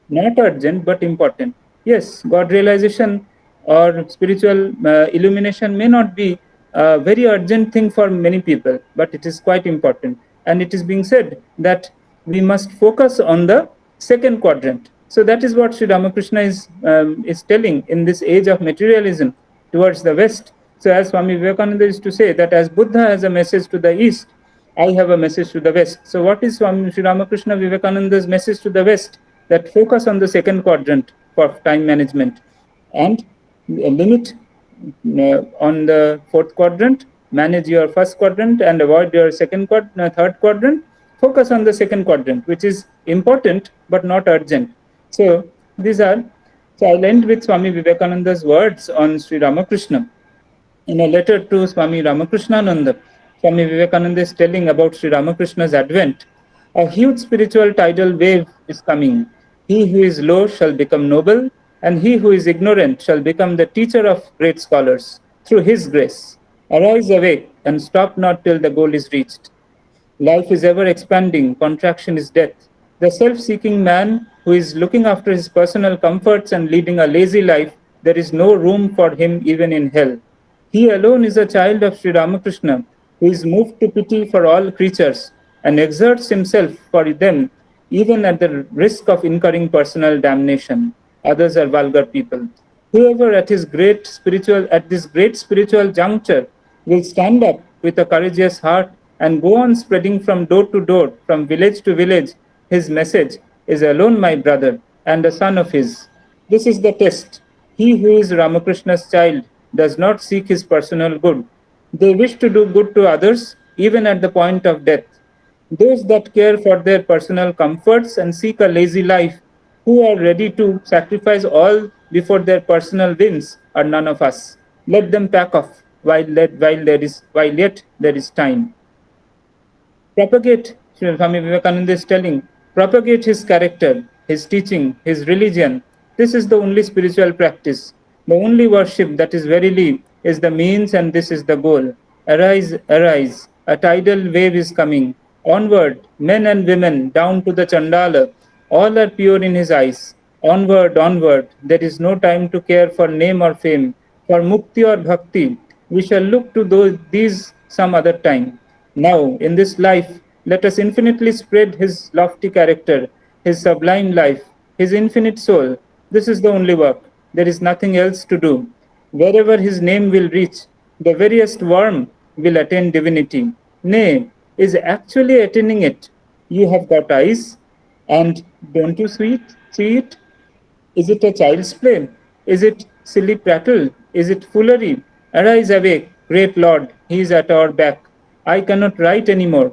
not urgent but important. Yes, God realization or spiritual illumination may not be a very urgent thing for many people, but it is quite important. And it is being said that we must focus on the second quadrant. So that is what Sri Ramakrishna is telling in this age of materialism towards the West. So as Swami Vivekananda used to say that as Buddha has a message to the East, I have a message to the West. So what is Swami Sri Ramakrishna Vivekananda's message to the West? That focus on the second quadrant for time management and limit on the fourth quadrant, manage your first quadrant and avoid your third quadrant. Focus on the second quadrant, which is important but not urgent. So these are, so I'll end with Swami Vivekananda's words on Sri Ramakrishna. In a letter to Swami Ramakrishna-A, Swami Vivekananda is telling about Sri Ramakrishna's advent. A huge spiritual tidal wave is coming. He who is low shall become noble, and he who is ignorant shall become the teacher of great scholars through his grace. Arise, awake, and stop not till the goal is reached. Life is ever expanding, contraction is death. The self seeking man who is looking after his personal comforts and leading a lazy life, there is no room for him even in hell. He alone is a child of Sri Ramakrishna, who is moved to pity for all creatures and exerts himself for them, even at the risk of incurring personal damnation. Others are vulgar people. Whoever at this great spiritual juncture will stand up with a courageous heart and go on spreading from door to door, from village to village, his message is alone my brother and a son of his. This is the test. He who is Ramakrishna's child does not seek his personal good. They wish to do good to others, even at the point of death. Those that care for their personal comforts and seek a lazy life, who are ready to sacrifice all before their personal whims, are none of us. Let them pack off while yet there is time. Propagate, Swami Vivekananda is telling, propagate his character, his teaching, his religion. This is the only spiritual practice. The only worship that is verily is the means and this is the goal. Arise, arise, a tidal wave is coming. Onward, men and women, down to the Chandala, all are pure in his eyes. Onward, onward. There is no time to care for name or fame, for mukti or bhakti. We shall look to these some other time. Now, in this life, let us infinitely spread his lofty character, his sublime life, his infinite soul. This is the only work. There is nothing else to do. Wherever his name will reach, the veriest worm will attain divinity. Nay, is actually attaining it. You have got eyes, and don't you see it? Is it a child's play? Is it silly prattle? Is it foolery? Arise, awake, great Lord, he is at our back. I cannot write any more.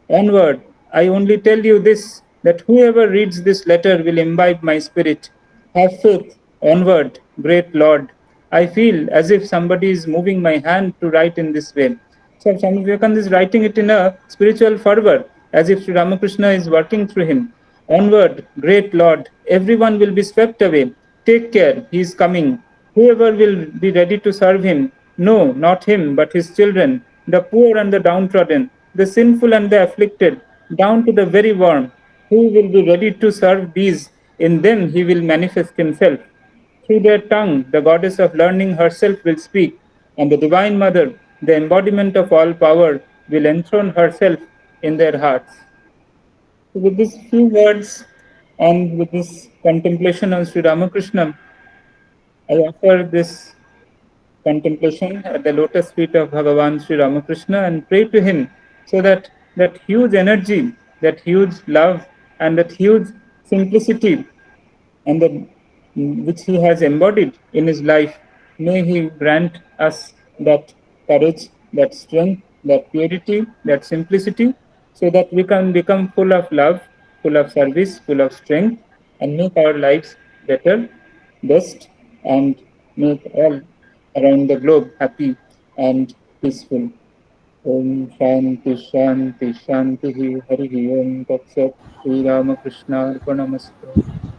Onward, I only tell you this, that whoever reads this letter will imbibe my spirit. Have faith, onward, great Lord. I feel as if somebody is moving my hand to write in this way. So Swami Vivekananda is writing it in a spiritual fervor, as if Sri Ramakrishna is working through him. Onward, great Lord, everyone will be swept away. Take care, he is coming. Whoever will be ready to serve him, no, not him, but his children, the poor and the downtrodden, the sinful and the afflicted, down to the very worm, who will be ready to serve these, in them he will manifest himself. Through their tongue, the goddess of learning herself will speak, and the Divine Mother, the embodiment of all power, will enthrone herself in their hearts. With these few words and with this contemplation on Sri Ramakrishna, I offer this contemplation at the lotus feet of Bhagavan Sri Ramakrishna and pray to him so that that huge energy, that huge love, and that huge simplicity and the, which he has embodied in his life, may he grant us that courage, that strength, that purity, that simplicity, so that we can become full of love, full of service, full of strength, and make our lives better, best, and make all around the globe happy and peaceful. Om Shanti Shanti Shanti Hari Om Tat Sat Sri Ramakrishna Arpanamastu.